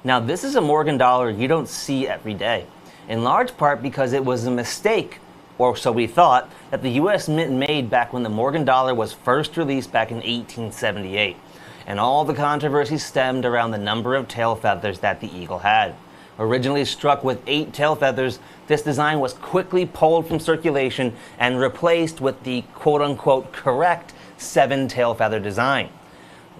Now, this is a Morgan dollar you don't see every day, in large part because it was a mistake, or so we thought, that the U.S. Mint made back when the Morgan dollar was first released back in 1878, and all the controversy stemmed around the number of tail feathers that the eagle had. Originally struck with 8 tail feathers, this design was quickly pulled from circulation and replaced with the quote-unquote correct 7 tail feather design.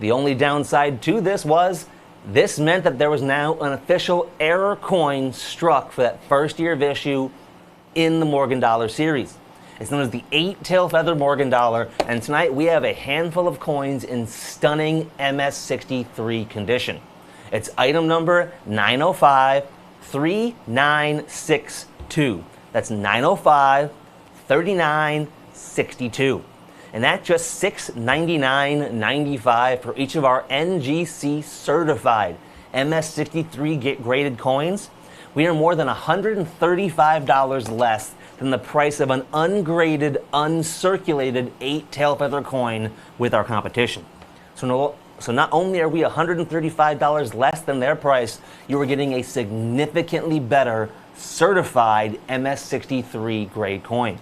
The only downside to this was this meant that there was now an official error coin struck for that first year of issue in the Morgan dollar series. It's known as the 8 tail feather Morgan dollar, and tonight we have a handful of coins in stunning MS63 condition. It's item number 9053962. That's 9053962. And that's just $699.95 for each of our NGC certified MS63 graded coins. We are more than $135 less than the price of an ungraded, uncirculated 8 tail feather coin with our competition. So not only are we $135 less than their price, you are getting a significantly better certified MS63 grade coin.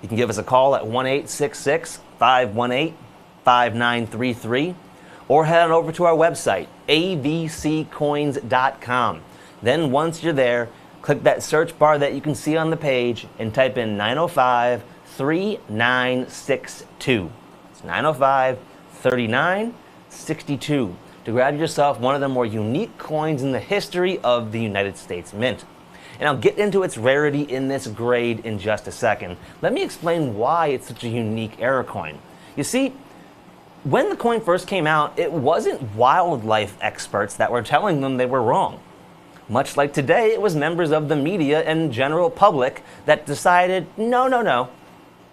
You can give us a call at 1-866-518-5933 or head on over to our website, avccoins.com. Then once you're there, click that search bar that you can see on the page and type in 9053962. It's 9053962 to grab yourself one of the more unique coins in the history of the United States Mint. And I'll get into its rarity in this grade in just a second. Let me explain why it's such a unique error coin. You see, when the coin first came out, it wasn't wildlife experts that were telling them they were wrong. Much like today, it was members of the media and general public that decided, no,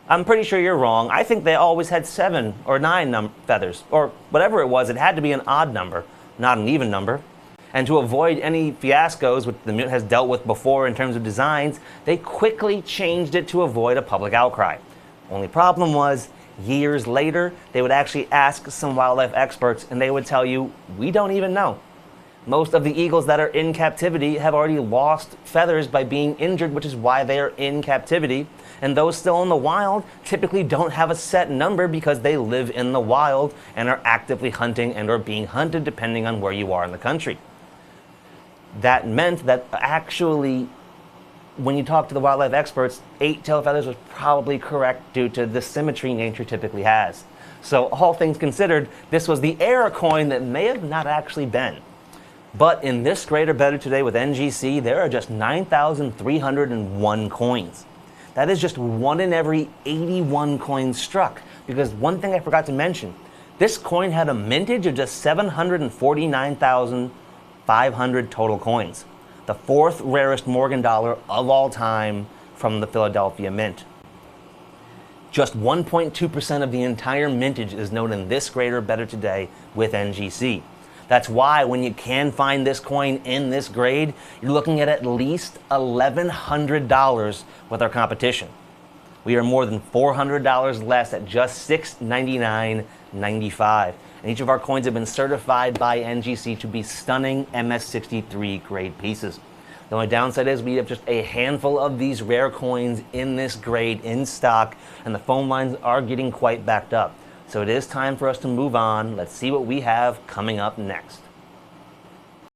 I'm pretty sure you're wrong. I think they always had 7 or 9 feathers, or whatever it was. It had to be an odd number, not an even number. And to avoid any fiascos which the Mint has dealt with before in terms of designs, they quickly changed it to avoid a public outcry. Only problem was, years later, they would actually ask some wildlife experts and they would tell you, we don't even know. Most of the eagles that are in captivity have already lost feathers by being injured, which is why they are in captivity. And those still in the wild typically don't have a set number because they live in the wild and are actively hunting and or being hunted depending on where you are in the country. That meant that actually, when you talk to the wildlife experts, 8 tail feathers was probably correct due to the symmetry nature typically has. So all things considered, this was the error coin that may have not actually been. But in this grade or better today with NGC, there are just 9,301 coins. That is just 1 in every 81 coins struck. Because one thing I forgot to mention, this coin had a mintage of just 749,500 total coins. The 4th rarest Morgan dollar of all time from the Philadelphia Mint. Just 1.2% of the entire mintage is known in this grade or better today with NGC. That's why when you can find this coin in this grade, you're looking at least $1,100 with our competition. We are more than $400 less at just $699.95. And each of our coins have been certified by NGC to be stunning MS63 grade pieces. The only downside is we have just a handful of these rare coins in this grade in stock, and the phone lines are getting quite backed up. So it is time for us to move on. Let's see what we have coming up next.